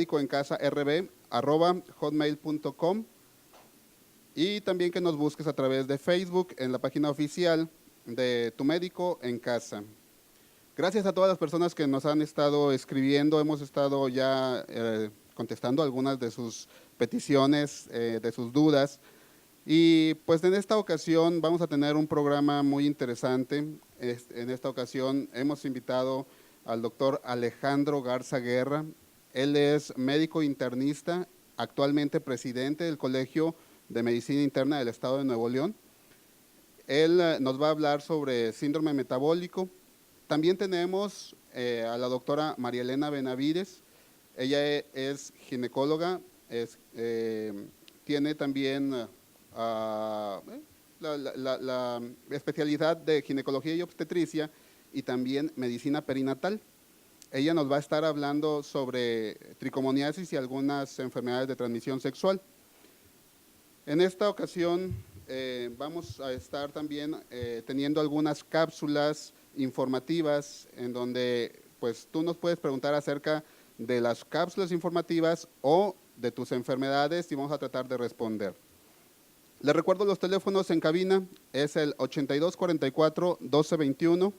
tumédicoencasarb@hotmail.com, y también que nos busques a través de Facebook en la página oficial de Tu Médico en Casa. Gracias a todas las personas que nos han estado escribiendo, hemos estado ya contestando algunas de sus peticiones, de sus dudas, y pues en esta ocasión vamos a tener un programa muy interesante. En esta ocasión hemos invitado al doctor Alejandro Garza Guerra. Él es médico internista, actualmente presidente del Colegio de Medicina Interna del Estado de Nuevo León. Él nos va a hablar sobre síndrome metabólico. También tenemos a la doctora María Elena Benavides. Ella es ginecóloga, tiene también la especialidad de ginecología y obstetricia y también medicina perinatal. Ella nos va a estar hablando sobre tricomoniasis y algunas enfermedades de transmisión sexual. En esta ocasión vamos a estar también teniendo algunas cápsulas informativas en donde pues tú nos puedes preguntar acerca de las cápsulas informativas o de tus enfermedades y vamos a tratar de responder. Les recuerdo los teléfonos en cabina, es el 8244-1221.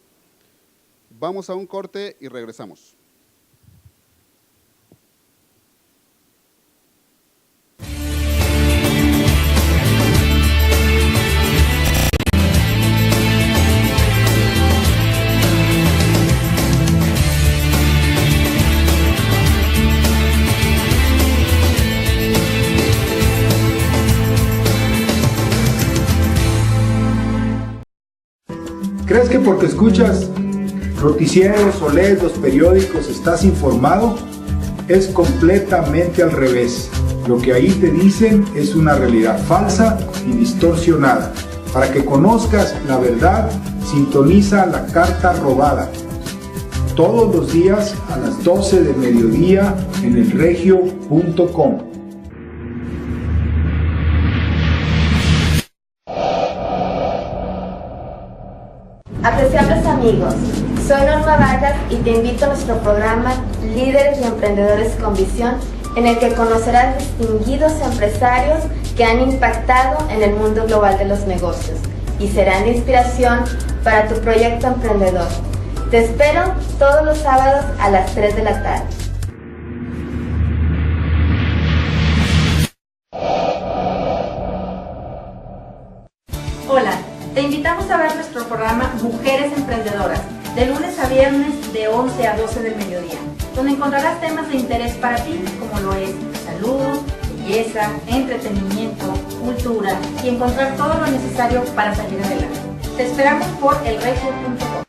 Vamos a un corte y regresamos. ¿Crees que porque escuchas noticieros o lees los periódicos estás informado? Es completamente al revés. Lo que ahí te dicen es una realidad falsa y distorsionada. Para que conozcas la verdad, sintoniza La Carta Robada. Todos los días a las 12 del mediodía en elregio.com. Apreciables amigos, soy Norma Vargas y te invito a nuestro programa Líderes y Emprendedores con Visión, en el que conocerás distinguidos empresarios que han impactado en el mundo global de los negocios y serán de inspiración para tu proyecto emprendedor. Te espero todos los sábados a las 3 de la tarde. Hola, te invitamos a ver nuestro programa Mujeres Emprendedoras, de lunes a viernes de 11 a 12 del mediodía, donde encontrarás temas de interés para ti, como lo es salud, belleza, entretenimiento, cultura y encontrar todo lo necesario para salir adelante. Te esperamos por elregio.com.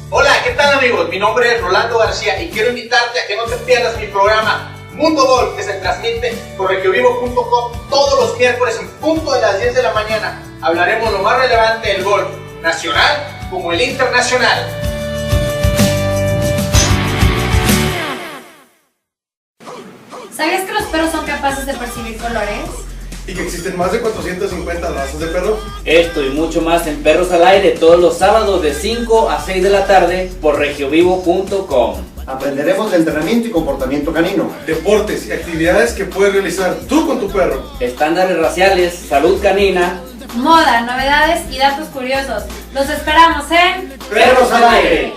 Hola, ¿qué tal amigos? Mi nombre es Rolando García y quiero invitarte a que no te pierdas mi programa Mundo Golf, que se transmite por regiovivo.com todos los miércoles en punto de las 10 de la mañana. Hablaremos lo más relevante del golf, nacional como el internacional. ¿Sabías que los perros son capaces de percibir colores? ¿Y que existen más de 450 razas de perros? Esto y mucho más en Perros al Aire todos los sábados de 5 a 6 de la tarde por regiovivo.com. Aprenderemos de entrenamiento y comportamiento canino, Deportes y actividades que puedes realizar tú con tu perro. Estándares raciales, salud canina. Moda, novedades y datos curiosos. Los esperamos en Perros al Aire.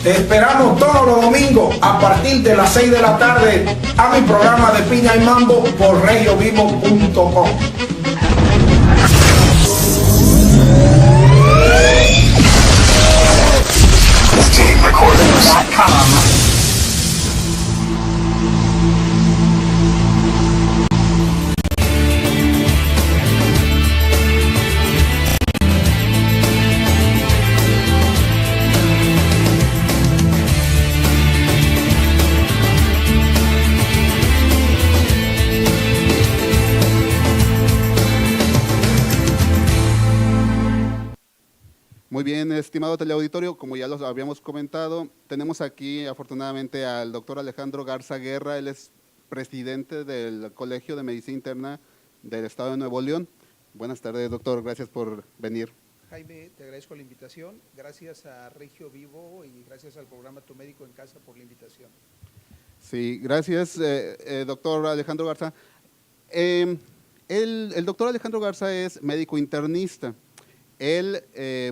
Te esperamos todos los domingos a partir de las 6 de la tarde a mi programa de Piña y Mambo por regiovivo.com. Muy bien, estimado teleauditorio, como ya los habíamos comentado, tenemos aquí afortunadamente al doctor Alejandro Garza Guerra. Él es presidente del Colegio de Medicina Interna del Estado de Nuevo León. Buenas tardes, doctor, gracias por venir. Jaime, te agradezco la invitación, gracias a Regio Vivo y gracias al programa Tu Médico en Casa por la invitación. Sí, gracias, doctor Alejandro Garza. El doctor Alejandro Garza es médico internista. Él,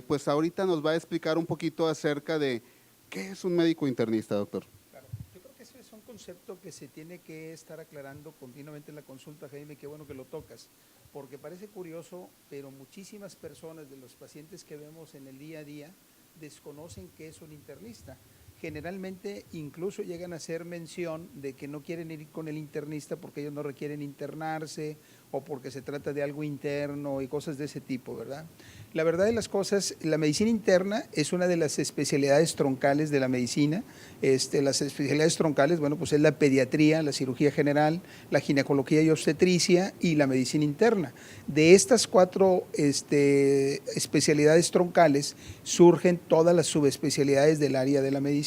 pues ahorita nos va a explicar un poquito acerca de qué es un médico internista, doctor. Claro, yo creo que ese es un concepto que se tiene que estar aclarando continuamente en la consulta, Jaime, qué bueno que lo tocas, porque parece curioso, pero muchísimas personas de los pacientes que vemos en el día a día desconocen qué es un internista. Generalmente incluso llegan a hacer mención de que no quieren ir con el internista porque ellos no requieren internarse o porque se trata de algo interno y cosas de ese tipo, ¿verdad? La verdad de las cosas, la medicina interna es una de las especialidades troncales de la medicina. Las especialidades troncales, bueno, pues es la pediatría, la cirugía general, la ginecología y obstetricia y la medicina interna. De estas 4 especialidades troncales surgen todas las subespecialidades del área de la medicina.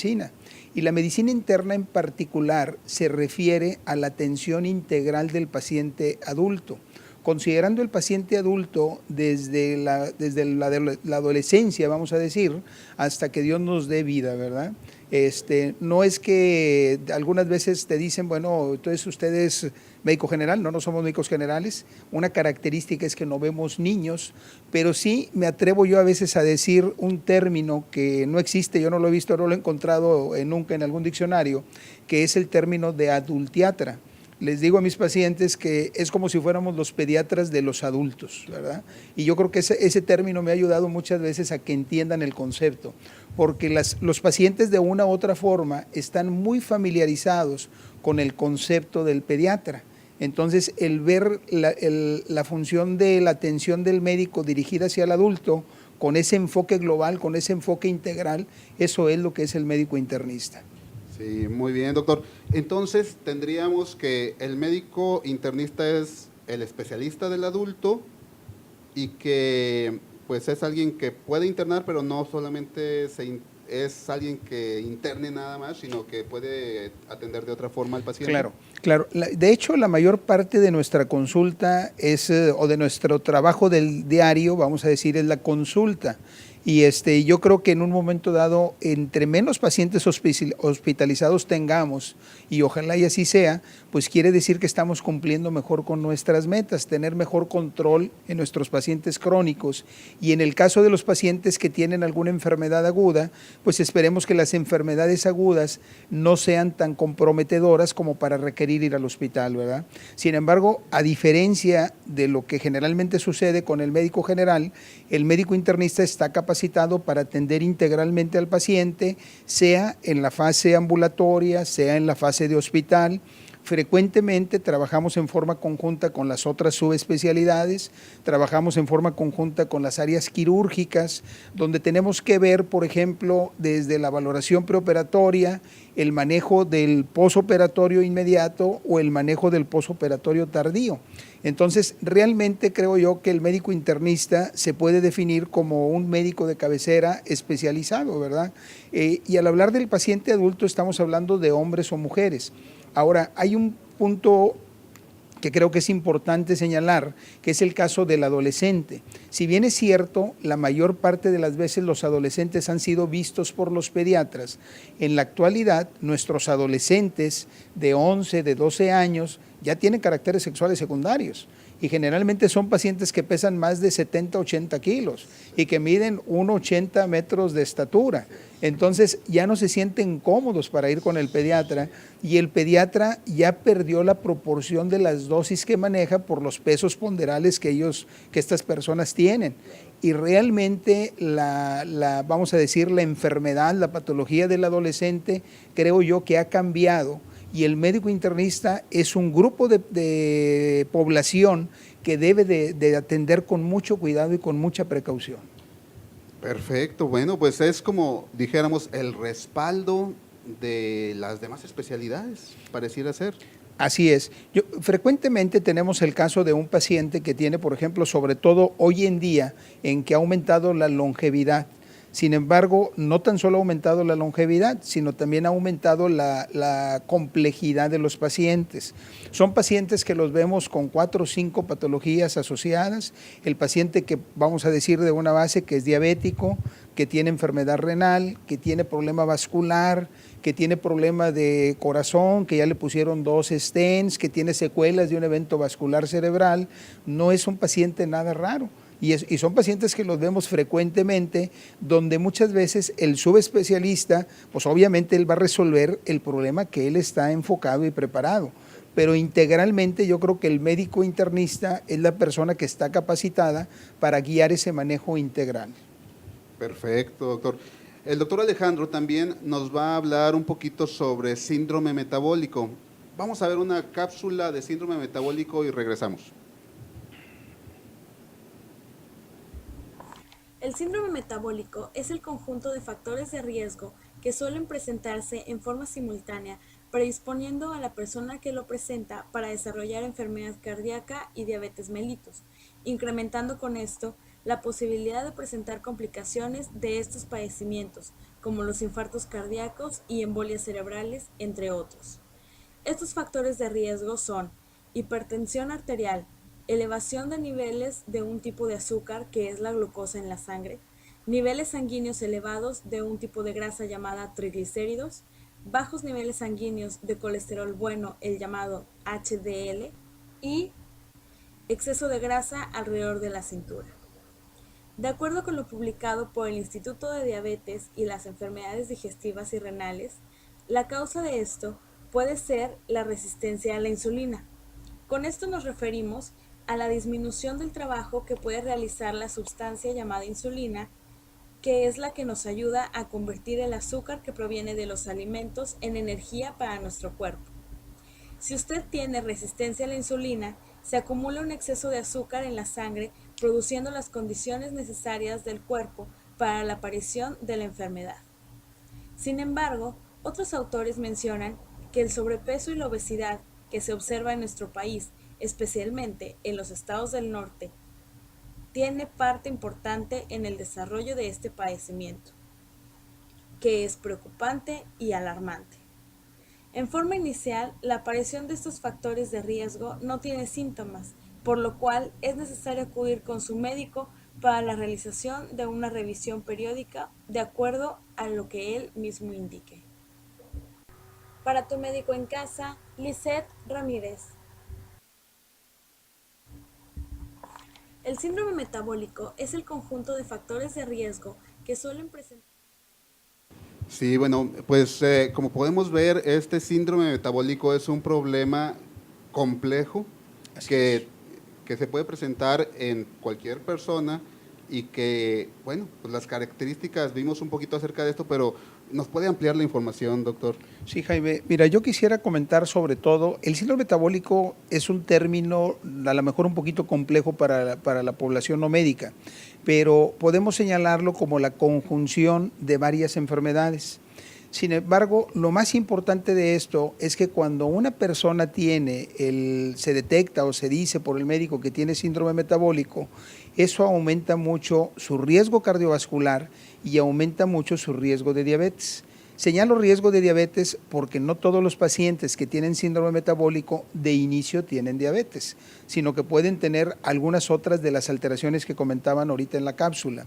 Y la medicina interna en particular se refiere a la atención integral del paciente adulto, considerando el paciente adulto desde la adolescencia, vamos a decir, hasta que Dios nos dé vida, ¿verdad? No es que algunas veces te dicen, bueno, entonces usted es médico general. No somos médicos generales. Una característica es que no vemos niños, pero sí me atrevo yo a veces a decir un término que no existe, yo no lo he visto, no lo he encontrado nunca en algún diccionario, que es el término de adultiatra. Les digo a mis pacientes que es como si fuéramos los pediatras de los adultos, ¿verdad? Y yo creo que ese término me ha ayudado muchas veces a que entiendan el concepto, porque los pacientes de una u otra forma están muy familiarizados con el concepto del pediatra. Entonces, el ver la función de la atención del médico dirigida hacia el adulto, con ese enfoque global, con ese enfoque integral, eso es lo que es el médico internista. Sí, muy bien, doctor. Entonces, tendríamos que el médico internista es el especialista del adulto y que pues es alguien que puede internar, pero no solamente es alguien que interne nada más, sino que puede atender de otra forma al paciente. Claro. De hecho, la mayor parte de nuestra consulta o de nuestro trabajo del diario, vamos a decir, es la consulta. Y yo creo que en un momento dado, entre menos pacientes hospitalizados tengamos, y ojalá y así sea, pues quiere decir que estamos cumpliendo mejor con nuestras metas, tener mejor control en nuestros pacientes crónicos. Y en el caso de los pacientes que tienen alguna enfermedad aguda, pues esperemos que las enfermedades agudas no sean tan comprometedoras como para requerir ir al hospital, ¿verdad? Sin embargo, a diferencia de lo que generalmente sucede con el médico general, el médico internista está capacitado para atender integralmente al paciente, sea en la fase ambulatoria, sea en la fase de hospital. Frecuentemente trabajamos en forma conjunta con las otras subespecialidades, trabajamos en forma conjunta con las áreas quirúrgicas, donde tenemos que ver, por ejemplo, desde la valoración preoperatoria, el manejo del posoperatorio inmediato o el manejo del posoperatorio tardío. Entonces, realmente creo yo que el médico internista se puede definir como un médico de cabecera especializado, ¿verdad? Y al hablar del paciente adulto estamos hablando de hombres o mujeres. Ahora, hay un punto que creo que es importante señalar, que es el caso del adolescente. Si bien es cierto, la mayor parte de las veces los adolescentes han sido vistos por los pediatras, en la actualidad nuestros adolescentes de 11, de 12 años ya tienen caracteres sexuales secundarios y generalmente son pacientes que pesan más de 70, 80 kilos y que miden 1,80 metros de estatura. Entonces ya no se sienten cómodos para ir con el pediatra y el pediatra ya perdió la proporción de las dosis que maneja por los pesos ponderales que estas personas tienen. Y realmente vamos a decir, la enfermedad, la patología del adolescente, creo yo que ha cambiado. Y el médico internista es un grupo de población que debe de atender con mucho cuidado y con mucha precaución. Perfecto, bueno, pues es como dijéramos el respaldo de las demás especialidades, pareciera ser. Así es. Frecuentemente tenemos el caso de un paciente que tiene, por ejemplo, sobre todo hoy en día, en que ha aumentado la longevidad. Sin embargo, no tan solo ha aumentado la longevidad, sino también ha aumentado la complejidad de los pacientes. Son pacientes que los vemos con 4 o 5 patologías asociadas. El paciente que vamos a decir de una base que es diabético, que tiene enfermedad renal, que tiene problema vascular, que tiene problema de corazón, que ya le pusieron 2 stents, que tiene secuelas de un evento vascular cerebral, no es un paciente nada raro. Y son pacientes que los vemos frecuentemente, donde muchas veces el subespecialista, pues obviamente él va a resolver el problema que él está enfocado y preparado. Pero integralmente yo creo que el médico internista es la persona que está capacitada para guiar ese manejo integral. Perfecto, doctor. El doctor Alejandro también nos va a hablar un poquito sobre síndrome metabólico. Vamos a ver una cápsula de síndrome metabólico y regresamos. El síndrome metabólico es el conjunto de factores de riesgo que suelen presentarse en forma simultánea, predisponiendo a la persona que lo presenta para desarrollar enfermedad cardíaca y diabetes mellitus, incrementando con esto la posibilidad de presentar complicaciones de estos padecimientos, como los infartos cardíacos y embolias cerebrales, entre otros. Estos factores de riesgo son hipertensión arterial, elevación de niveles de un tipo de azúcar que es la glucosa en la sangre, niveles sanguíneos elevados de un tipo de grasa llamada triglicéridos, bajos niveles sanguíneos de colesterol bueno, el llamado HDL, y exceso de grasa alrededor de la cintura. De acuerdo con lo publicado por el Instituto de Diabetes y las Enfermedades Digestivas y Renales, la causa de esto puede ser la resistencia a la insulina. Con esto nos referimos a la disminución del trabajo que puede realizar la sustancia llamada insulina, que es la que nos ayuda a convertir el azúcar que proviene de los alimentos en energía para nuestro cuerpo. Si usted tiene resistencia a la insulina, se acumula un exceso de azúcar en la sangre, produciendo las condiciones necesarias del cuerpo para la aparición de la enfermedad. Sin embargo, otros autores mencionan que el sobrepeso y la obesidad que se observa en nuestro país, especialmente en los estados del norte, tiene parte importante en el desarrollo de este padecimiento, que es preocupante y alarmante. En forma inicial, la aparición de estos factores de riesgo no tiene síntomas, por lo cual es necesario acudir con su médico para la realización de una revisión periódica de acuerdo a lo que él mismo indique. Para tu médico en casa, Lisette Ramírez. El síndrome metabólico es el conjunto de factores de riesgo que suelen presentar. Sí, bueno, pues como podemos ver, este síndrome metabólico es un problema complejo que se puede presentar en cualquier persona y que, bueno, pues las características, vimos un poquito acerca de esto, pero ¿nos puede ampliar la información, doctor? Sí, Jaime. Mira, yo quisiera comentar sobre todo, el síndrome metabólico es un término a lo mejor un poquito complejo para la población no médica, pero podemos señalarlo como la conjunción de varias enfermedades. Sin embargo, lo más importante de esto es que cuando una persona se detecta o se dice por el médico que tiene síndrome metabólico, eso aumenta mucho su riesgo cardiovascular y aumenta mucho su riesgo de diabetes. Señalo riesgo de diabetes porque no todos los pacientes que tienen síndrome metabólico de inicio tienen diabetes, sino que pueden tener algunas otras de las alteraciones que comentaban ahorita en la cápsula.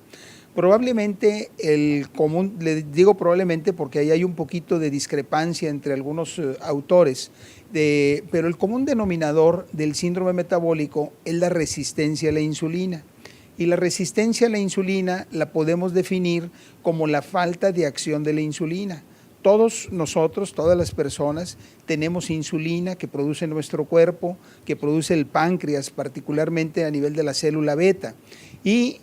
Probablemente el común, le digo probablemente porque ahí hay un poquito de discrepancia entre algunos autores, pero el común denominador del síndrome metabólico es la resistencia a la insulina. Y la resistencia a la insulina la podemos definir como la falta de acción de la insulina. Todos nosotros, todas las personas, tenemos insulina que produce nuestro cuerpo, que produce el páncreas, particularmente a nivel de la célula beta. Y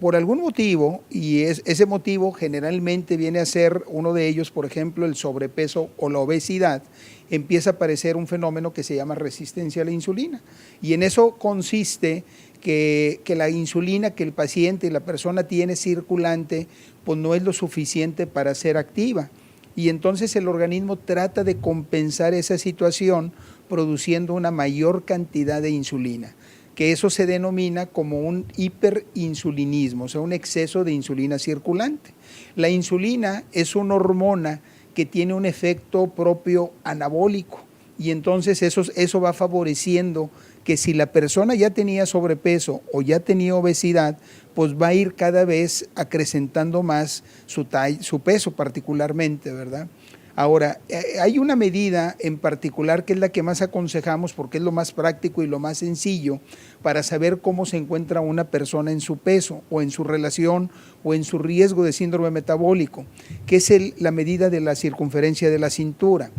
por algún motivo, y ese motivo generalmente viene a ser uno de ellos, por ejemplo, el sobrepeso o la obesidad, empieza a aparecer un fenómeno que se llama resistencia a la insulina. Y en eso consiste que la insulina que el paciente y la persona tiene circulante, pues no es lo suficiente para ser activa. Y entonces el organismo trata de compensar esa situación produciendo una mayor cantidad de insulina. que eso se denomina como un hiperinsulinismo, o sea, un exceso de insulina circulante. La insulina es una hormona que tiene un efecto propio anabólico y entonces eso va favoreciendo que si la persona ya tenía sobrepeso o ya tenía obesidad, pues va a ir cada vez acrecentando más su peso particularmente, ¿verdad? Ahora, hay una medida en particular que es la que más aconsejamos porque es lo más práctico y lo más sencillo para saber cómo se encuentra una persona en su peso o en su relación o en su riesgo de síndrome metabólico, que es la medida de la circunferencia de la cintura.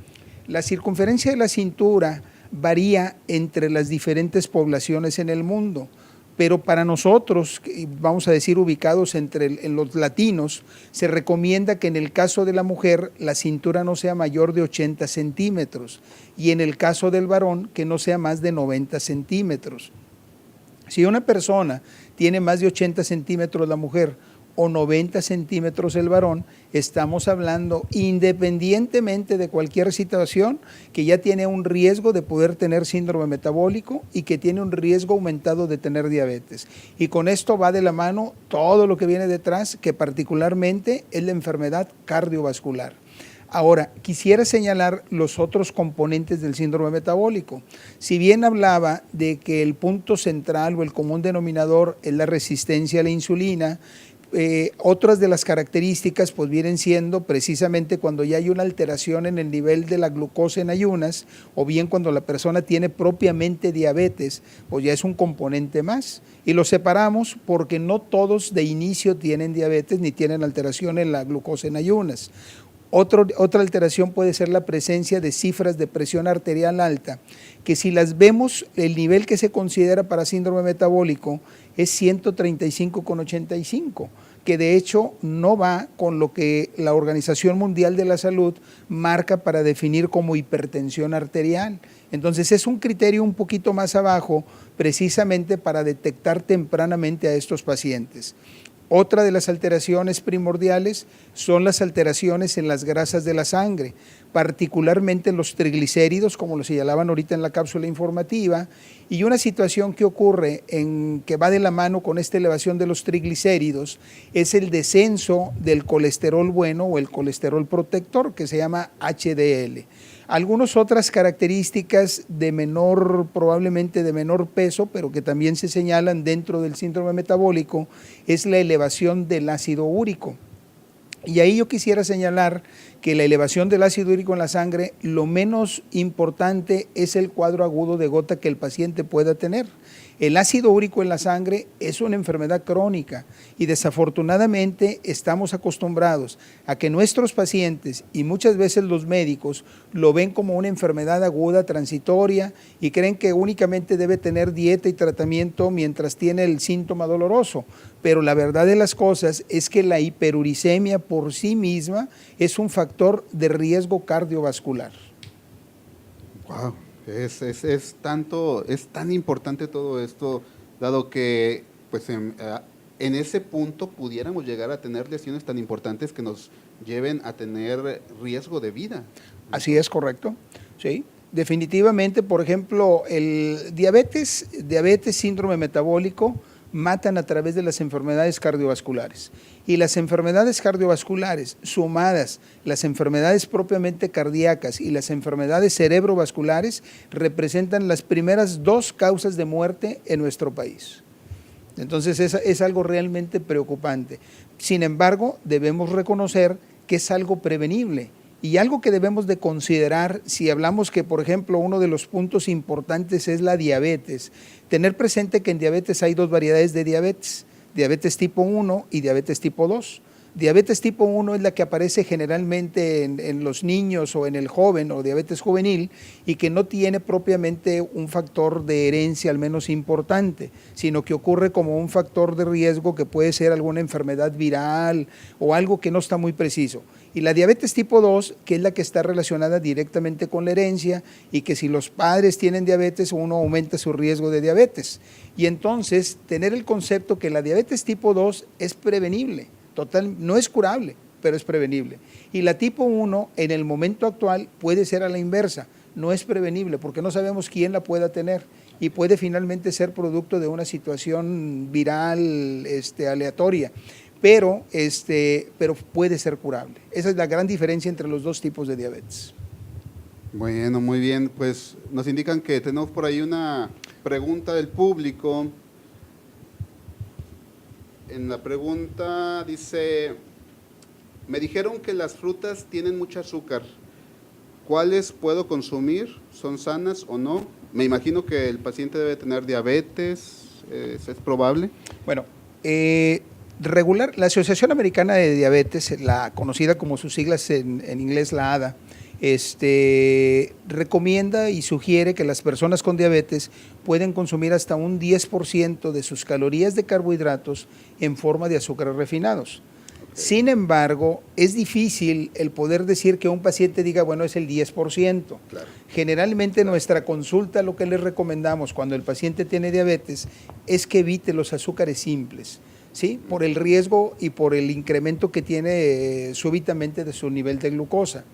La circunferencia de la cintura varía entre las diferentes poblaciones en el mundo, pero para nosotros, vamos a decir ubicados en los latinos, se recomienda que en el caso de la mujer la cintura no sea mayor de 80 centímetros y en el caso del varón que no sea más de 90 centímetros. Si una persona tiene más de 80 centímetros la mujer o 90 centímetros el varón, estamos hablando independientemente de cualquier situación que ya tiene un riesgo de poder tener síndrome metabólico y que tiene un riesgo aumentado de tener diabetes. Y con esto va de la mano todo lo que viene detrás, que particularmente es la enfermedad cardiovascular. Ahora, quisiera señalar los otros componentes del síndrome metabólico. Si bien hablaba de que el punto central o el común denominador es la resistencia a la insulina, otras de las características pues vienen siendo precisamente cuando ya hay una alteración en el nivel de la glucosa en ayunas o bien cuando la persona tiene propiamente diabetes, pues ya es un componente más. Y lo separamos porque no todos de inicio tienen diabetes ni tienen alteración en la glucosa en ayunas. Otra alteración puede ser la presencia de cifras de presión arterial alta, que si las vemos, el nivel que se considera para síndrome metabólico es 135,85, que de hecho no va con lo que la Organización Mundial de la Salud marca para definir como hipertensión arterial. Entonces es un criterio un poquito más abajo, precisamente para detectar tempranamente a estos pacientes. Otra de las alteraciones primordiales son las alteraciones en las grasas de la sangre, particularmente los triglicéridos, como lo señalaban ahorita en la cápsula informativa, y una situación que ocurre que va de la mano con esta elevación de los triglicéridos es el descenso del colesterol bueno o el colesterol protector, que se llama HDL. Algunas otras características probablemente de menor peso, pero que también se señalan dentro del síndrome metabólico, es la elevación del ácido úrico. Y ahí yo quisiera señalar que la elevación del ácido úrico en la sangre, lo menos importante es el cuadro agudo de gota que el paciente pueda tener. El ácido úrico en la sangre es una enfermedad crónica y desafortunadamente estamos acostumbrados a que nuestros pacientes y muchas veces los médicos lo ven como una enfermedad aguda transitoria y creen que únicamente debe tener dieta y tratamiento mientras tiene el síntoma doloroso. Pero la verdad de las cosas es que la hiperuricemia por sí misma es un factor de riesgo cardiovascular. Wow. Es tan importante todo esto, dado que pues en ese punto pudiéramos llegar a tener lesiones tan importantes que nos lleven a tener riesgo de vida. Así es, correcto. Sí, definitivamente, por ejemplo, el diabetes, síndrome metabólico, matan a través de las enfermedades cardiovasculares. Y las enfermedades cardiovasculares, sumadas las enfermedades propiamente cardíacas y las enfermedades cerebrovasculares, representan las primeras 2 causas de muerte en nuestro país. Entonces es algo realmente preocupante. Sin embargo, debemos reconocer que es algo prevenible. Y algo que debemos de considerar, si hablamos que, por ejemplo, uno de los puntos importantes es la diabetes, tener presente que en diabetes hay 2 variedades de diabetes, diabetes tipo 1 y diabetes tipo 2. Diabetes tipo 1 es la que aparece generalmente en los niños o en el joven o diabetes juvenil y que no tiene propiamente un factor de herencia al menos importante, sino que ocurre como un factor de riesgo que puede ser alguna enfermedad viral o algo que no está muy preciso. Y la diabetes tipo 2, que es la que está relacionada directamente con la herencia y que si los padres tienen diabetes, uno aumenta su riesgo de diabetes. Y entonces, tener el concepto que la diabetes tipo 2 es prevenible, no es curable, pero es prevenible. Y la tipo 1, en el momento actual, puede ser a la inversa, no es prevenible porque no sabemos quién la pueda tener. y puede finalmente ser producto de una situación viral aleatoria. Pero puede ser curable. Esa es la gran diferencia entre los dos tipos de diabetes. Bueno, muy bien, pues nos indican que tenemos por ahí una pregunta del público. En la pregunta dice, me dijeron que las frutas tienen mucho azúcar. ¿Cuáles puedo consumir? ¿Son sanas o no? Me imagino que el paciente debe tener diabetes, ¿es probable? Bueno, la Asociación Americana de Diabetes, la conocida como sus siglas en inglés, la ADA, recomienda y sugiere que las personas con diabetes pueden consumir hasta un 10% de sus calorías de carbohidratos en forma de azúcares refinados. Okay. Sin embargo, es difícil el poder decir que un paciente diga, bueno, es el 10%. Claro. Generalmente en nuestra consulta lo que les recomendamos cuando el paciente tiene diabetes es que evite los azúcares simples, ¿sí? Por el riesgo y por el incremento que tiene súbitamente de su nivel de glucosa.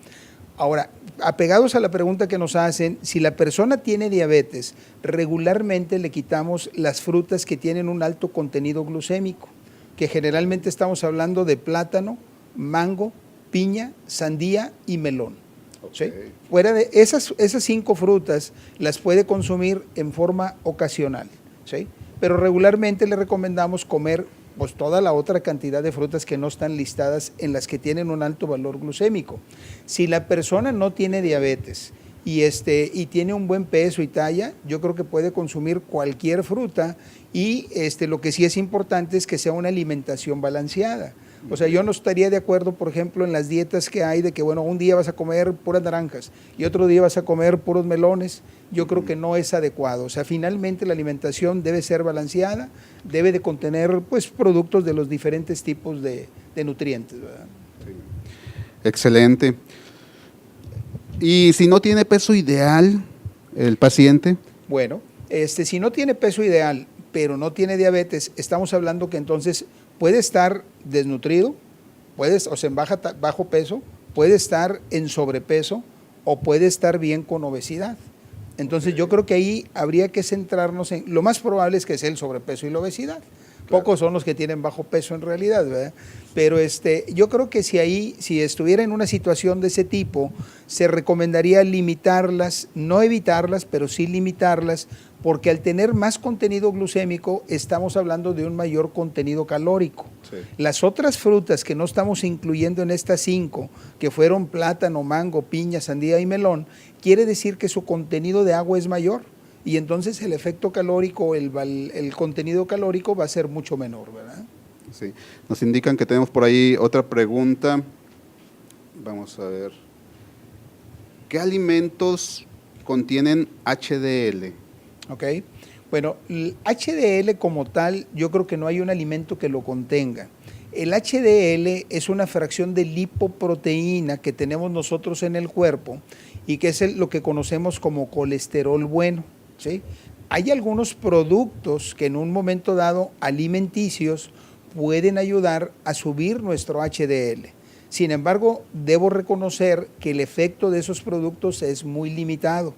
Ahora, apegados a la pregunta que nos hacen, si la persona tiene diabetes, regularmente le quitamos las frutas que tienen un alto contenido glucémico, que generalmente estamos hablando de plátano, mango, piña, sandía y melón. Okay. ¿Sí? Fuera de esas 5 frutas las puede consumir en forma ocasional, ¿sí? Pero regularmente le recomendamos comer pues toda la otra cantidad de frutas que no están listadas en las que tienen un alto valor glucémico. Si la persona no tiene diabetes y tiene un buen peso y talla, yo creo que puede consumir cualquier fruta y lo que sí es importante es que sea una alimentación balanceada. O sea, yo no estaría de acuerdo, por ejemplo, en las dietas que hay de que, bueno, un día vas a comer puras naranjas y otro día vas a comer puros melones. Yo creo que no es adecuado. O sea, finalmente la alimentación debe ser balanceada, debe de contener, pues, productos de los diferentes tipos de nutrientes, ¿verdad? Sí. Excelente. ¿Y si no tiene peso ideal el paciente? Bueno, si no tiene peso ideal, pero no tiene diabetes, estamos hablando que entonces puede estar desnutrido, en bajo peso, puede estar en sobrepeso o puede estar bien con obesidad. Entonces yo creo que ahí habría que centrarnos en, lo más probable es que sea el sobrepeso y la obesidad. Claro. Pocos son los que tienen bajo peso en realidad, ¿verdad? Pero yo creo que si estuviera en una situación de ese tipo, se recomendaría limitarlas, no evitarlas, pero sí limitarlas, porque al tener más contenido glucémico estamos hablando de un mayor contenido calórico. Sí. Las otras frutas que no estamos incluyendo en estas 5, que fueron plátano, mango, piña, sandía y melón, quiere decir que su contenido de agua es mayor y entonces el efecto calórico, el contenido calórico va a ser mucho menor, ¿verdad? Sí, nos indican que tenemos por ahí otra pregunta. Vamos a ver. ¿Qué alimentos contienen HDL? Ok, bueno, el HDL como tal, yo creo que no hay un alimento que lo contenga. El HDL es una fracción de lipoproteína que tenemos nosotros en el cuerpo y que es lo que conocemos como colesterol bueno, ¿sí? Hay algunos productos que en un momento dado, alimenticios, pueden ayudar a subir nuestro HDL. Sin embargo, debo reconocer que el efecto de esos productos es muy limitado.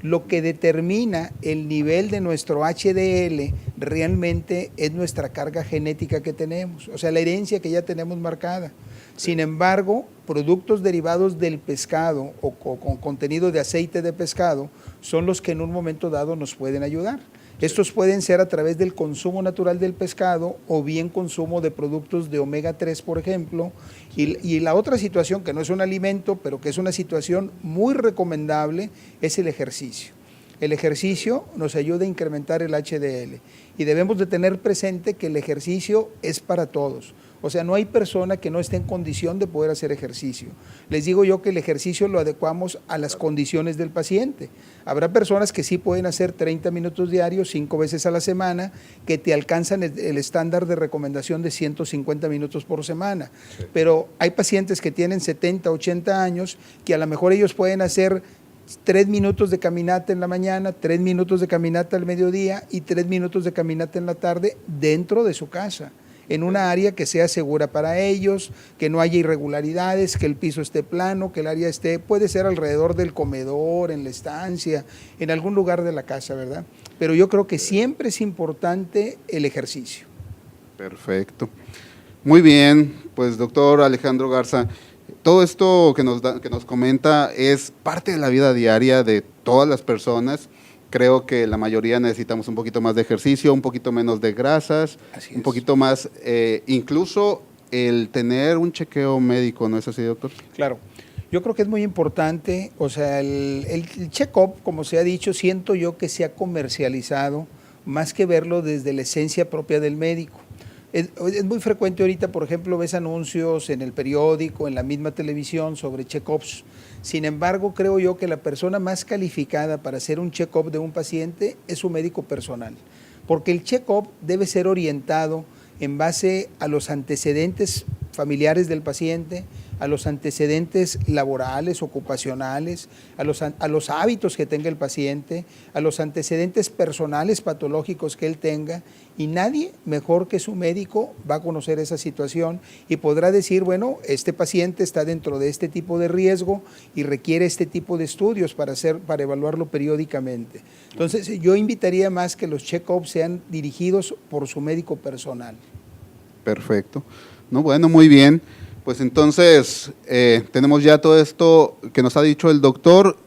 Lo que determina el nivel de nuestro HDL realmente es nuestra carga genética que tenemos, o sea, la herencia que ya tenemos marcada. Sin embargo, productos derivados del pescado o con contenido de aceite de pescado son los que en un momento dado nos pueden ayudar. Estos pueden ser a través del consumo natural del pescado o bien consumo de productos de omega 3, por ejemplo. Y la otra situación, que no es un alimento, pero que es una situación muy recomendable, es el ejercicio. El ejercicio nos ayuda a incrementar el HDL y debemos de tener presente que el ejercicio es para todos. O sea, no hay persona que no esté en condición de poder hacer ejercicio. Les digo yo que el ejercicio lo adecuamos a las condiciones del paciente. Habrá personas que sí pueden hacer 30 minutos diarios, 5 veces a la semana, que te alcanzan el estándar de recomendación de 150 minutos por semana. Sí. Pero hay pacientes que tienen 70, 80 años, que a lo mejor ellos pueden hacer 3 minutos de caminata en la mañana, 3 minutos de caminata al mediodía y 3 minutos de caminata en la tarde dentro de su casa. en una área que sea segura para ellos, que no haya irregularidades, que el piso esté plano, que el área puede ser alrededor del comedor, en la estancia, en algún lugar de la casa, ¿verdad? Pero yo creo que siempre es importante el ejercicio. Perfecto. Muy bien, pues doctor Alejandro Garza, todo esto que nos comenta es parte de la vida diaria de todas las personas. Creo que la mayoría necesitamos un poquito más de ejercicio, un poquito menos de grasas, un poquito más, incluso el tener un chequeo médico, ¿no es así, doctor? Claro. Yo creo que es muy importante, o sea, el check-up, como se ha dicho, siento yo que se ha comercializado más que verlo desde la esencia propia del médico. Es muy frecuente ahorita, por ejemplo, ves anuncios en el periódico, en la misma televisión sobre check-ups. Sin embargo, creo yo que la persona más calificada para hacer un check-up de un paciente es su médico personal, porque el check-up debe ser orientado en base a los antecedentes familiares del paciente, a los antecedentes laborales, ocupacionales, a los hábitos que tenga el paciente, a los antecedentes personales patológicos que él tenga, y nadie mejor que su médico va a conocer esa situación y podrá decir, bueno, este paciente está dentro de este tipo de riesgo y requiere este tipo de estudios para evaluarlo periódicamente. Entonces, yo invitaría más que los check-ups sean dirigidos por su médico personal. Perfecto. No, bueno, muy bien. Pues entonces, tenemos ya todo esto que nos ha dicho el doctor.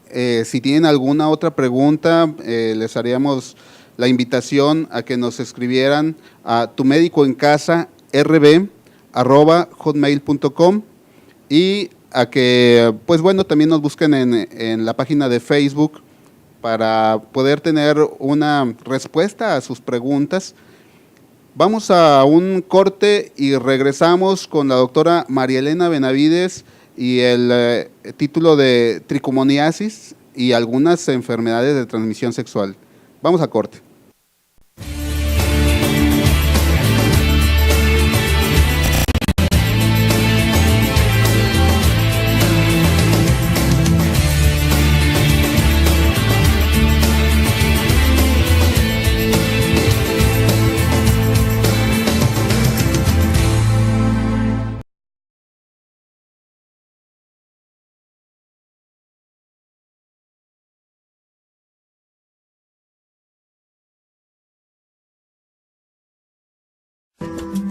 Si tienen alguna otra pregunta, les haríamos la invitación a que nos escribieran a tumedicoencasa@hotmail.com y a que, pues bueno, también nos busquen en la página de Facebook para poder tener una respuesta a sus preguntas. Vamos a un corte y regresamos con la doctora María Elena Benavides y el título de tricomoniasis y algunas enfermedades de transmisión sexual. Vamos a corte.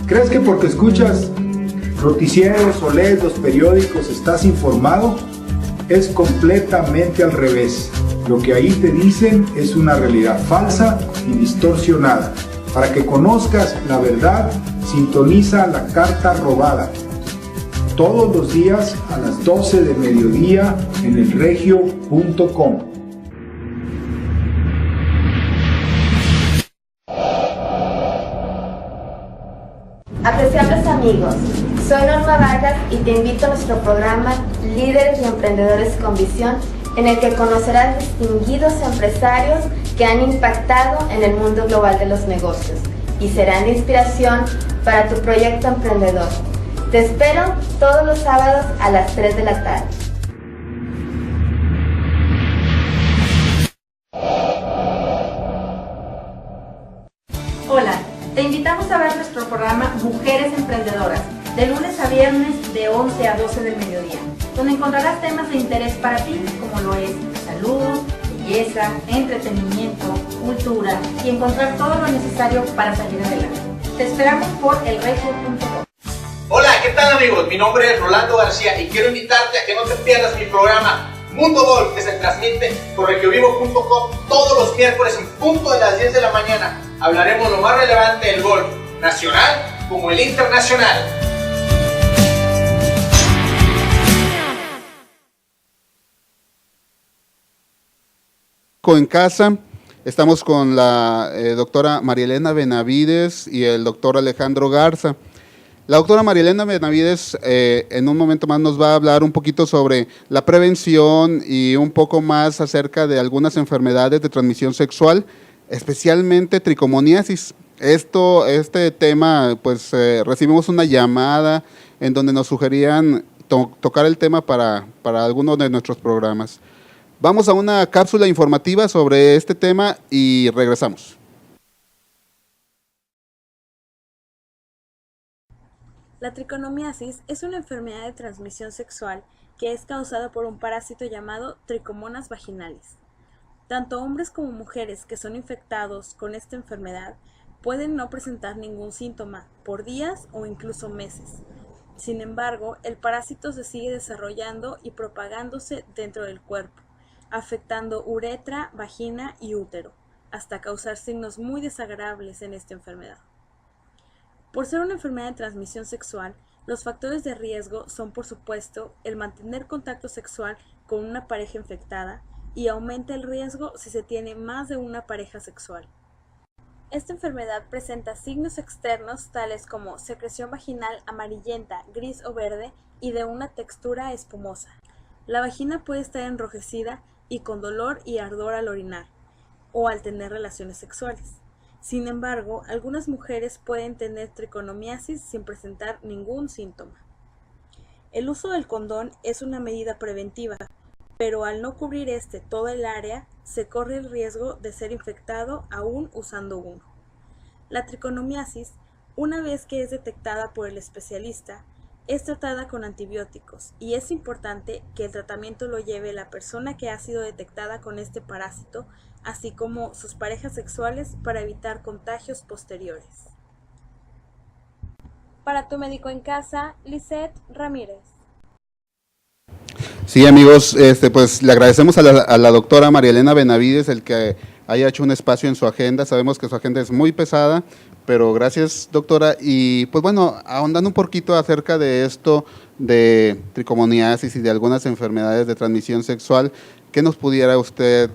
¿Crees que porque escuchas noticieros o lees los periódicos estás informado? Es completamente al revés. Lo que ahí te dicen es una realidad falsa y distorsionada. Para que conozcas la verdad, sintoniza La Carta Robada. Todos los días a las 12 de mediodía en elregio.com. Apreciables amigos, soy Norma Vargas y te invito a nuestro programa Líderes y Emprendedores con Visión, en el que conocerás distinguidos empresarios que han impactado en el mundo global de los negocios y serán de inspiración para tu proyecto emprendedor. Te espero todos los sábados a las 3 de la tarde. Hola, te invitamos a ver nuestro programa Mujeres Emprendedoras, de lunes a viernes de 11 a 12 del mediodía, donde encontrarás temas de interés para ti, como lo es salud, belleza, entretenimiento, cultura y encontrar todo lo necesario para salir adelante. Te esperamos por elregio.com. Hola, ¿qué tal amigos? Mi nombre es Rolando García y quiero invitarte a que no te pierdas mi programa Mundo Golf, que se transmite por regiovivo.com todos los miércoles en punto de las 10 de la mañana. Hablaremos lo más relevante del golf, nacional como el internacional. En casa, estamos con la doctora María Elena Benavides y el doctor Alejandro Garza. La doctora María Elena Benavides en un momento más nos va a hablar un poquito sobre la prevención y un poco más acerca de algunas enfermedades de transmisión sexual, especialmente tricomoniasis. Este tema, pues recibimos una llamada en donde nos sugerían tocar el tema para algunos de nuestros programas. Vamos a una cápsula informativa sobre este tema y regresamos. La triconomiasis es una enfermedad de transmisión sexual que es causada por un parásito llamado Trichomonas vaginalis. Tanto hombres como mujeres que son infectados con esta enfermedad pueden no presentar ningún síntoma por días o incluso meses. Sin embargo, el parásito se sigue desarrollando y propagándose dentro del cuerpo, afectando uretra, vagina y útero, hasta causar signos muy desagradables en esta enfermedad. Por ser una enfermedad de transmisión sexual, los factores de riesgo son, por supuesto, el mantener contacto sexual con una pareja infectada y aumenta el riesgo si se tiene más de una pareja sexual. Esta enfermedad presenta signos externos tales como secreción vaginal amarillenta, gris o verde y de una textura espumosa. La vagina puede estar enrojecida y con dolor y ardor al orinar o al tener relaciones sexuales. Sin embargo, algunas mujeres pueden tener triconomiasis sin presentar ningún síntoma. El uso del condón es una medida preventiva, pero al no cubrir toda el área, se corre el riesgo de ser infectado aún usando uno. La triconomiasis, una vez que es detectada por el especialista, es tratada con antibióticos y es importante que el tratamiento lo lleve la persona que ha sido detectada con este parásito, así como sus parejas sexuales para evitar contagios posteriores. Para Tu Médico en Casa, Lisette Ramírez. Sí, amigos, pues le agradecemos a la doctora María Elena Benavides el que haya hecho un espacio en su agenda. Sabemos que su agenda es muy pesada, pero gracias, doctora. Y pues bueno, ahondando un poquito acerca de esto de tricomoniasis y de algunas enfermedades de transmisión sexual, ¿qué nos pudiera usted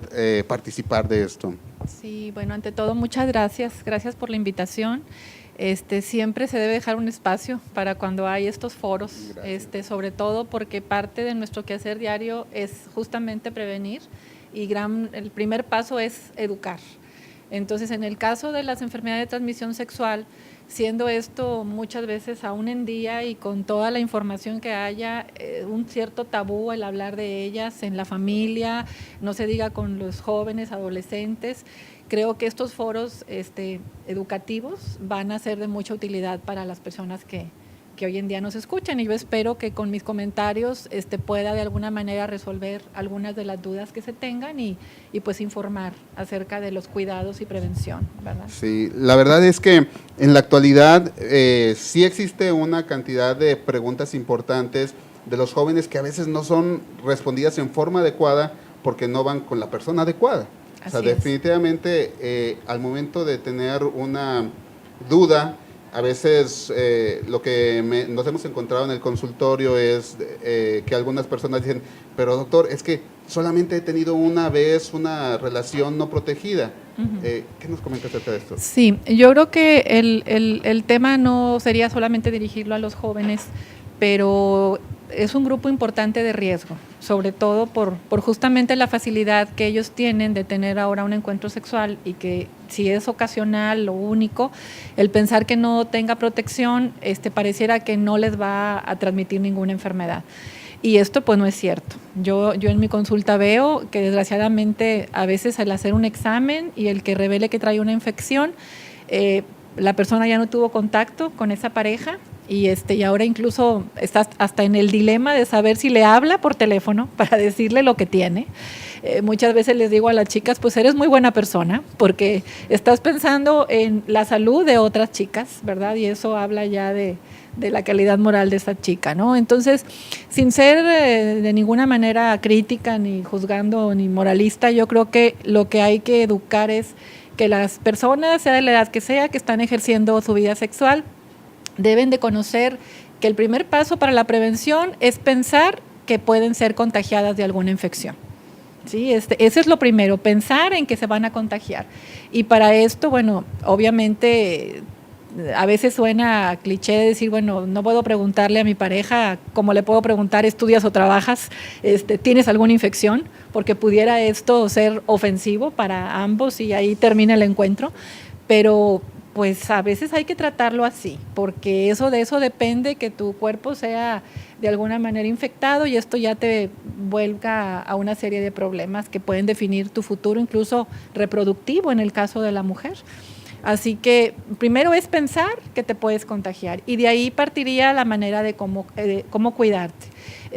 participar de esto? Sí, bueno, ante todo, muchas gracias. Gracias por la invitación. Siempre se debe dejar un espacio para cuando hay estos foros, sobre todo porque parte de nuestro quehacer diario es justamente prevenir y el primer paso es educar. Entonces, en el caso de las enfermedades de transmisión sexual, siendo esto muchas veces aún en día y con toda la información que haya, un cierto tabú el hablar de ellas en la familia, no se diga con los jóvenes, adolescentes. Creo que estos foros educativos van a ser de mucha utilidad para las personas que hoy en día nos escuchan, y yo espero que con mis comentarios pueda de alguna manera resolver algunas de las dudas que se tengan y pues informar acerca de los cuidados y prevención, ¿verdad? Sí, la verdad es que en la actualidad sí existe una cantidad de preguntas importantes de los jóvenes que a veces no son respondidas en forma adecuada porque no van con la persona adecuada. O sea, definitivamente al momento de tener una duda, a veces lo que nos hemos encontrado en el consultorio es que algunas personas dicen, pero doctor, es que solamente he tenido una vez una relación no protegida. ¿Qué nos comenta acerca de esto? Sí, yo creo que el tema no sería solamente dirigirlo a los jóvenes, pero es un grupo importante de riesgo, sobre todo por justamente la facilidad que ellos tienen de tener ahora un encuentro sexual, y que si es ocasional o único, el pensar que no tenga protección, pareciera que no les va a transmitir ninguna enfermedad. Y esto pues no es cierto. Yo en mi consulta veo que desgraciadamente a veces al hacer un examen y el que revele que trae una infección, la persona ya no tuvo contacto con esa pareja, y ahora incluso está hasta en el dilema de saber si le habla por teléfono para decirle lo que tiene. Muchas veces les digo a las chicas, pues eres muy buena persona porque estás pensando en la salud de otras chicas, ¿verdad? Y eso habla ya de la calidad moral de esa chica, ¿no? Entonces, sin ser de ninguna manera crítica, ni juzgando, ni moralista, yo creo que lo que hay que educar es que las personas, sea de la edad que sea, que están ejerciendo su vida sexual, deben de conocer que el primer paso para la prevención es pensar que pueden ser contagiadas de alguna infección. ¿Sí? Ese es lo primero, pensar en que se van a contagiar. Y para esto, bueno, obviamente a veces suena cliché de decir, bueno, no puedo preguntarle a mi pareja como le puedo preguntar, ¿estudias o trabajas? ¿Tienes alguna infección? Porque pudiera esto ser ofensivo para ambos y ahí termina el encuentro. Pero pues a veces hay que tratarlo así, porque de eso depende que tu cuerpo sea de alguna manera infectado, y esto ya te vuelca a una serie de problemas que pueden definir tu futuro, incluso reproductivo en el caso de la mujer. Así que primero es pensar que te puedes contagiar y de ahí partiría la manera de cómo cuidarte.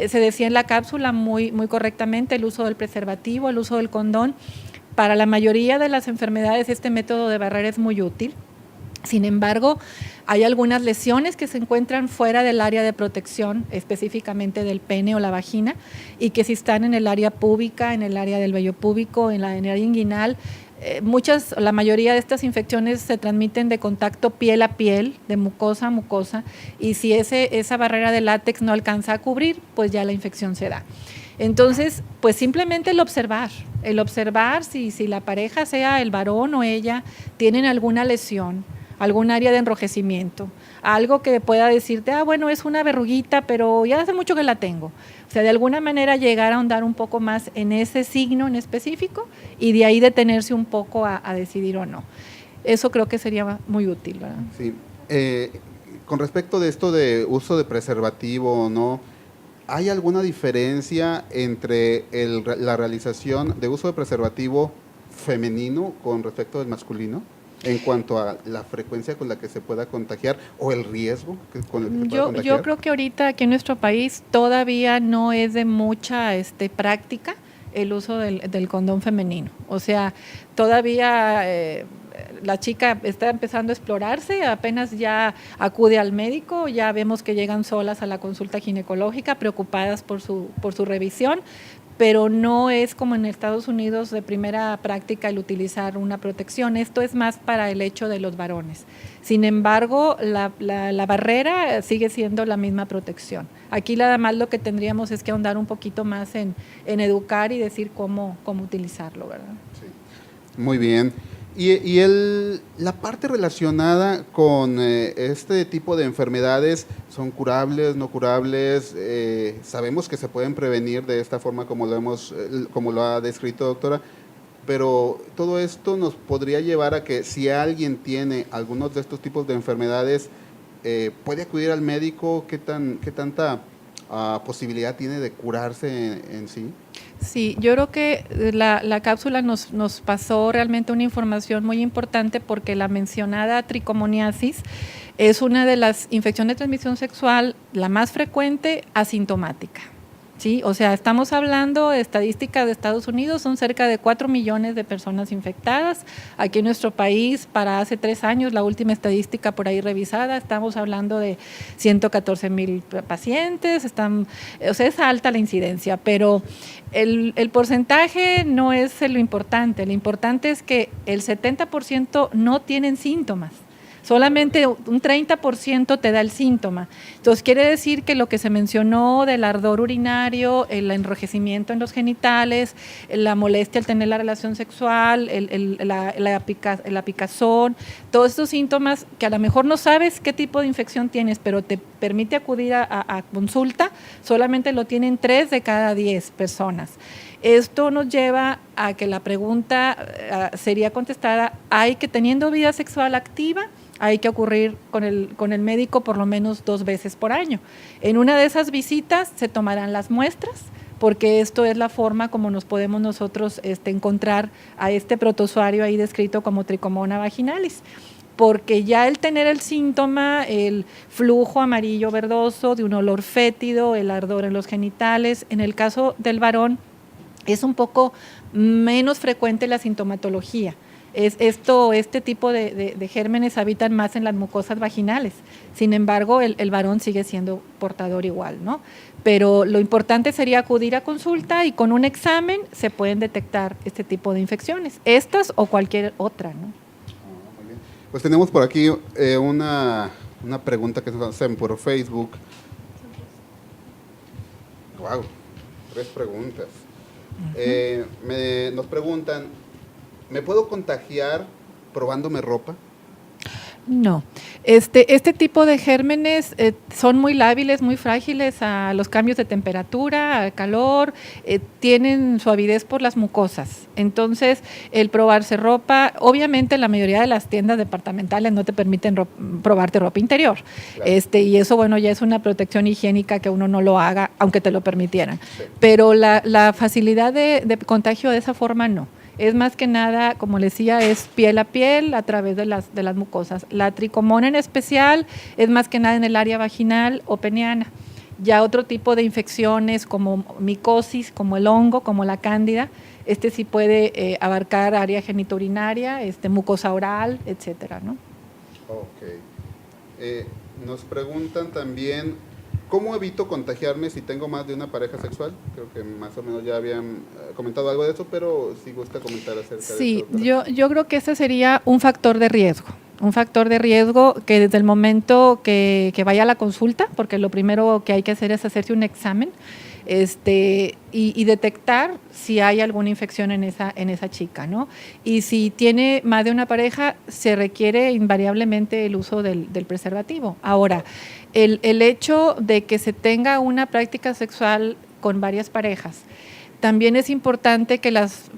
Se decía en la cápsula muy correctamente el uso del preservativo, el uso del condón. Para la mayoría de las enfermedades este método de barrera es muy útil. Sin embargo, hay algunas lesiones que se encuentran fuera del área de protección, específicamente del pene o la vagina, y que si están en el área púbica, en el área del vello púbico, en el área inguinal, la mayoría de estas infecciones se transmiten de contacto piel a piel, de mucosa a mucosa, y si esa barrera de látex no alcanza a cubrir, pues ya la infección se da. Entonces, pues simplemente el observar si la pareja, sea el varón o ella, tienen alguna lesión, algún área de enrojecimiento, algo que pueda decirte, bueno, es una verruguita, pero ya hace mucho que la tengo. O sea, de alguna manera llegar a ahondar un poco más en ese signo en específico y de ahí detenerse un poco a decidir o no. Eso creo que sería muy útil, ¿verdad? Sí. Con respecto de esto de uso de preservativo o no, ¿hay alguna diferencia entre la realización de uso de preservativo femenino con respecto del masculino? En cuanto a la frecuencia con la que se pueda contagiar o el riesgo con el que se pueda contagiar. Yo creo que ahorita aquí en nuestro país todavía no es de mucha práctica el uso del condón femenino. O sea, todavía la chica está empezando a explorarse, apenas ya acude al médico, ya vemos que llegan solas a la consulta ginecológica, preocupadas por su revisión, pero no es como en Estados Unidos de primera práctica el utilizar una protección. Esto es más para el hecho de los varones. Sin embargo, la barrera sigue siendo la misma protección. Aquí nada más lo que tendríamos es que ahondar un poquito más en educar y decir cómo utilizarlo, ¿verdad? Sí. Muy bien. Y la parte relacionada con este tipo de enfermedades, ¿son curables, no curables? Sabemos que se pueden prevenir de esta forma como lo ha descrito, doctora, pero todo esto nos podría llevar a que si alguien tiene algunos de estos tipos de enfermedades, ¿puede acudir al médico? ¿Qué tanta posibilidad tiene de curarse en sí? Sí, yo creo que la cápsula nos pasó realmente una información muy importante porque la mencionada tricomoniasis es una de las infecciones de transmisión sexual la más frecuente asintomática. ¿Sí? O sea, estamos hablando de estadísticas de Estados Unidos, son cerca de 4 millones de personas infectadas. Aquí en nuestro país, para hace 3 años, la última estadística por ahí revisada, estamos hablando de 114,000 pacientes, o sea, es alta la incidencia, pero el porcentaje no es lo importante es que el 70% no tienen síntomas. Solamente un 30% te da el síntoma. Entonces, quiere decir que lo que se mencionó del ardor urinario, el enrojecimiento en los genitales, la molestia al tener la relación sexual, la picazón, todos estos síntomas que a lo mejor no sabes qué tipo de infección tienes, pero te permite acudir a consulta, solamente lo tienen 3 de cada 10 personas. Esto nos lleva a que la pregunta sería contestada, hay que teniendo vida sexual activa, hay que ocurrir con el médico por lo menos 2 veces por año. En una de esas visitas se tomarán las muestras, porque esto es la forma como nos podemos nosotros encontrar a este protozoario ahí descrito como Tricomona vaginalis. Porque ya el tener el síntoma, el flujo amarillo verdoso, de un olor fétido, el ardor en los genitales, en el caso del varón es un poco menos frecuente la sintomatología. Este tipo de gérmenes habitan más en las mucosas vaginales. Sin embargo, el varón sigue siendo portador igual, ¿no? Pero lo importante sería acudir a consulta y con un examen se pueden detectar este tipo de infecciones, estas o cualquier otra, ¿no? Muy bien. Pues tenemos por aquí una pregunta que nos hacen por Facebook. Wow, 3 preguntas. Nos preguntan, ¿me puedo contagiar probándome ropa? No. Este tipo de gérmenes son muy lábiles, muy frágiles a los cambios de temperatura, al calor, tienen su avidez por las mucosas. Entonces, el probarse ropa, obviamente la mayoría de las tiendas departamentales no te permiten probarte ropa interior. Claro. Y eso, bueno, ya es una protección higiénica que uno no lo haga, aunque te lo permitieran. Sí. Pero la facilidad de contagio de esa forma no. Es más que nada, como les decía, es piel a piel a través de las mucosas. La tricomona en especial es más que nada en el área vaginal o peniana. Ya otro tipo de infecciones como micosis, como el hongo, como la cándida, sí puede abarcar área genitourinaria, mucosa oral, etcétera, ¿no? Ok. Nos preguntan también, ¿cómo evito contagiarme si tengo más de una pareja sexual? Creo que más o menos ya habían comentado algo de eso, pero si gusta comentar acerca de eso. Sí, yo creo que ese sería un factor de riesgo. Un factor de riesgo que desde el momento que vaya a la consulta, porque lo primero que hay que hacer es hacerse un examen y detectar si hay alguna infección en esa chica, ¿no? Y si tiene más de una pareja, se requiere invariablemente el uso del preservativo. Ahora, el hecho de que se tenga una práctica sexual con varias parejas, también es importante que las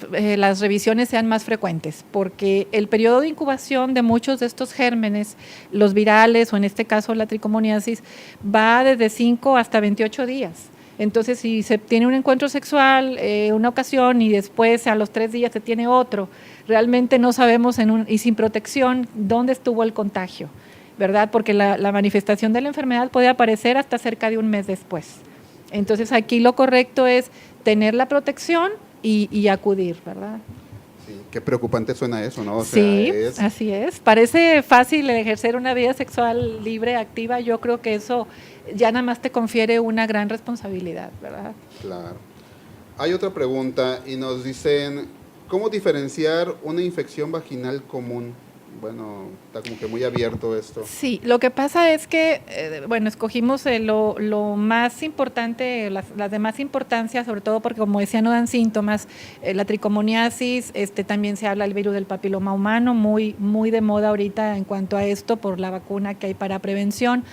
revisiones sean más frecuentes, porque el periodo de incubación de muchos de estos gérmenes, los virales o en este caso la tricomoniasis, va desde 5 hasta 28 días. Entonces, si se tiene un encuentro sexual una ocasión y después a los 3 días se tiene otro, realmente no sabemos y sin protección dónde estuvo el contagio, ¿verdad? Porque la manifestación de la enfermedad puede aparecer hasta cerca de un mes después. Entonces, aquí lo correcto es tener la protección y acudir, ¿verdad? Sí, qué preocupante suena eso, ¿no? O sí, sea, así es. Parece fácil ejercer una vida sexual libre, activa. Yo creo que eso ya nada más te confiere una gran responsabilidad, ¿verdad? Claro. Hay otra pregunta y nos dicen, ¿cómo diferenciar una infección vaginal común? Bueno, está como que muy abierto esto. Sí, lo que pasa es que, escogimos lo más importante, las de más importancia, sobre todo porque, como decía, no dan síntomas. La tricomoniasis, también se habla del virus del papiloma humano, muy, muy de moda ahorita en cuanto a esto, por la vacuna que hay para prevención.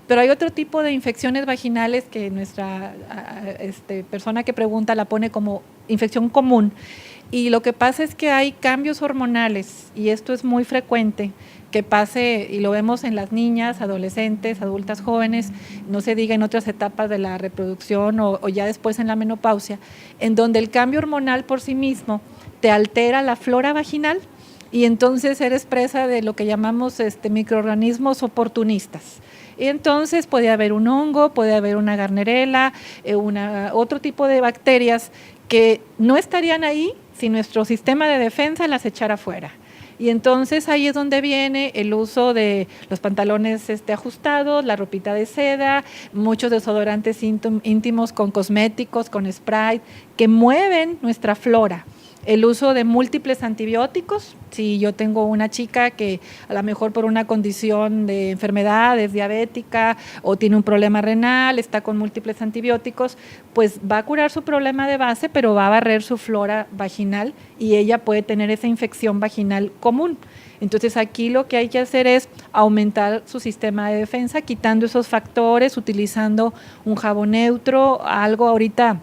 Pero hay otro tipo de infecciones vaginales que nuestra persona que pregunta la pone como infección común. Y lo que pasa es que hay cambios hormonales, y esto es muy frecuente, que pase, y lo vemos en las niñas, adolescentes, adultas jóvenes, no se diga en otras etapas de la reproducción o ya después en la menopausia, en donde el cambio hormonal por sí mismo te altera la flora vaginal y entonces eres presa de lo que llamamos microorganismos oportunistas. Y entonces puede haber un hongo, puede haber una garnerela, otro tipo de bacterias que no estarían ahí si nuestro sistema de defensa las echara fuera. Y entonces ahí es donde viene el uso de los pantalones ajustados, la ropita de seda, muchos desodorantes íntimos con cosméticos, con Sprite, que mueven nuestra flora. El uso de múltiples antibióticos, si yo tengo una chica que a lo mejor por una condición de enfermedad, es diabética o tiene un problema renal, está con múltiples antibióticos, pues va a curar su problema de base, pero va a barrer su flora vaginal y ella puede tener esa infección vaginal común. Entonces aquí lo que hay que hacer es aumentar su sistema de defensa, quitando esos factores, utilizando un jabón neutro, algo ahorita.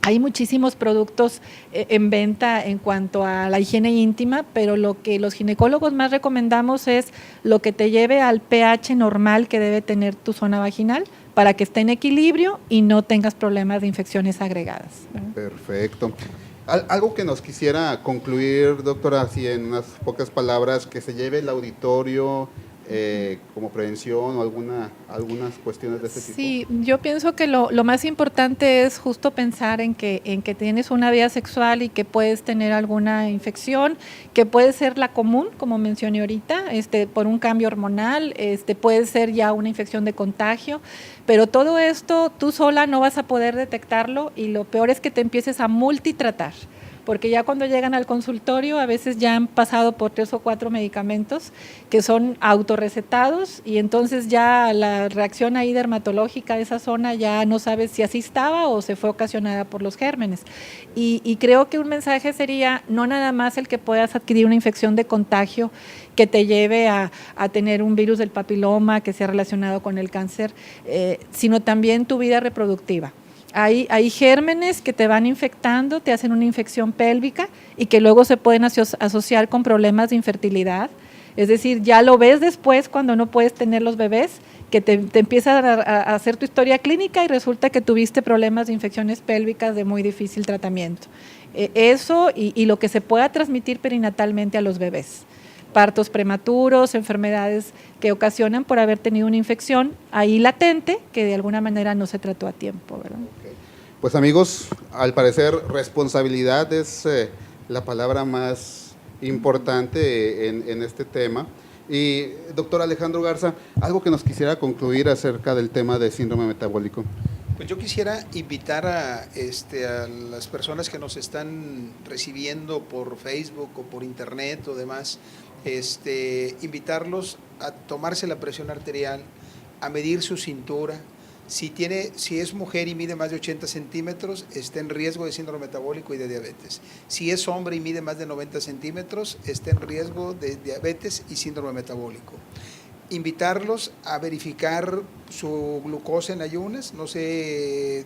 Hay muchísimos productos en venta en cuanto a la higiene íntima, pero lo que los ginecólogos más recomendamos es lo que te lleve al pH normal que debe tener tu zona vaginal para que esté en equilibrio y no tengas problemas de infecciones agregadas. Perfecto. Algo que nos quisiera concluir, doctora, así en unas pocas palabras, que se lleve el auditorio como prevención o algunas cuestiones de este tipo. Sí, yo pienso que lo más importante es justo pensar en que tienes una vida sexual y que puedes tener alguna infección, que puede ser la común, como mencioné ahorita, por un cambio hormonal, puede ser ya una infección de contagio, pero todo esto tú sola no vas a poder detectarlo y lo peor es que te empieces a multitratar. Porque ya cuando llegan al consultorio a veces ya han pasado por 3 o 4 medicamentos que son autorrecetados y entonces ya la reacción ahí dermatológica de esa zona ya no sabes si así estaba o se fue ocasionada por los gérmenes. Y creo que un mensaje sería no nada más el que puedas adquirir una infección de contagio que te lleve a tener un virus del papiloma que sea relacionado con el cáncer, sino también tu vida reproductiva. Hay gérmenes que te van infectando, te hacen una infección pélvica y que luego se pueden asociar con problemas de infertilidad. Es decir, ya lo ves después cuando no puedes tener los bebés, que te empiezas a hacer tu historia clínica y resulta que tuviste problemas de infecciones pélvicas de muy difícil tratamiento. Eso y lo que se pueda transmitir perinatalmente a los bebés. Partos prematuros, enfermedades que ocasionan por haber tenido una infección ahí latente que de alguna manera no se trató a tiempo, ¿verdad? Okay. Pues amigos, al parecer responsabilidad es la palabra más importante en este tema. Y doctor Alejandro Garza, algo que nos quisiera concluir acerca del tema de síndrome metabólico. Pues yo quisiera invitar a las personas que nos están recibiendo por Facebook o por internet o demás, invitarlos a tomarse la presión arterial, a medir su cintura. Si es mujer y mide más de 80 centímetros, está en riesgo de síndrome metabólico y de diabetes. Si es hombre y mide más de 90 centímetros, está en riesgo de diabetes y síndrome metabólico. Invitarlos a verificar su glucosa en ayunas, no sé,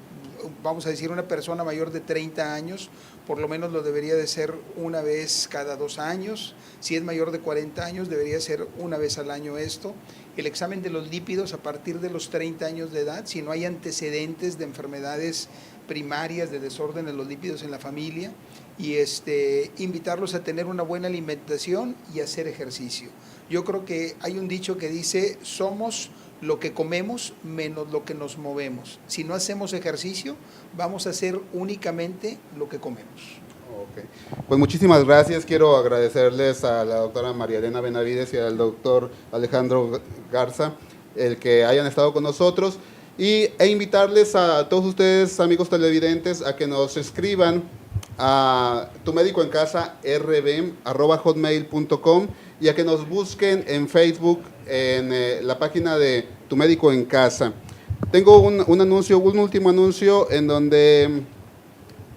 vamos a decir una persona mayor de 30 años, por lo menos lo debería de ser una vez cada 2 años, si es mayor de 40 años debería ser una vez al año esto. El examen de los lípidos a partir de los 30 años de edad, si no hay antecedentes de enfermedades primarias, de desorden de los lípidos en la familia, y invitarlos a tener una buena alimentación y hacer ejercicio. Yo creo que hay un dicho que dice, somos lo que comemos menos lo que nos movemos. Si no hacemos ejercicio, vamos a hacer únicamente lo que comemos. Okay. Pues muchísimas gracias. Quiero agradecerles a la doctora María Elena Benavides y al doctor Alejandro Garza el que hayan estado con nosotros e invitarles a todos ustedes, amigos televidentes, a que nos escriban a tumedicoencasa@hotmail.com y a que nos busquen en Facebook en la página de Tu Médico en Casa. Tengo un último anuncio en donde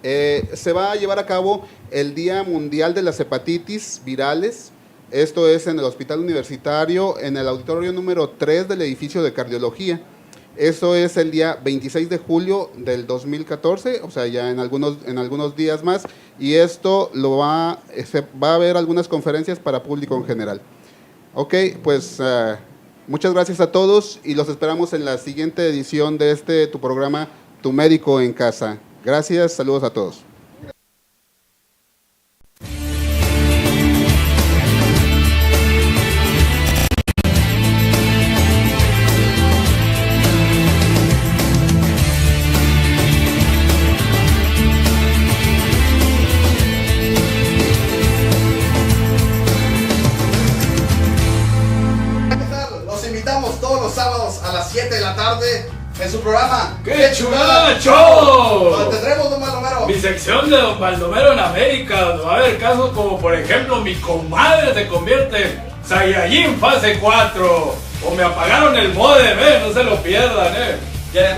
se va a llevar a cabo el Día Mundial de las Hepatitis Virales. Esto es en el Hospital Universitario, en el auditorio número 3 del edificio de Cardiología. Eso es el día 26 de julio del 2014, o sea, ya en algunos días más, y esto va a haber algunas conferencias para público en general. Ok, pues muchas gracias a todos y los esperamos en la siguiente edición de tu programa, Tu Médico en Casa. Gracias, saludos a todos. A las 7 de la tarde en su programa ¡Qué chulada show! Donde tendremos Don Baldomero. Mi sección de Don Baldomero en América, donde va a haber casos como por ejemplo mi comadre se convierte en Saiyajin fase 4 o me apagaron el modem, no se lo pierdan, Y además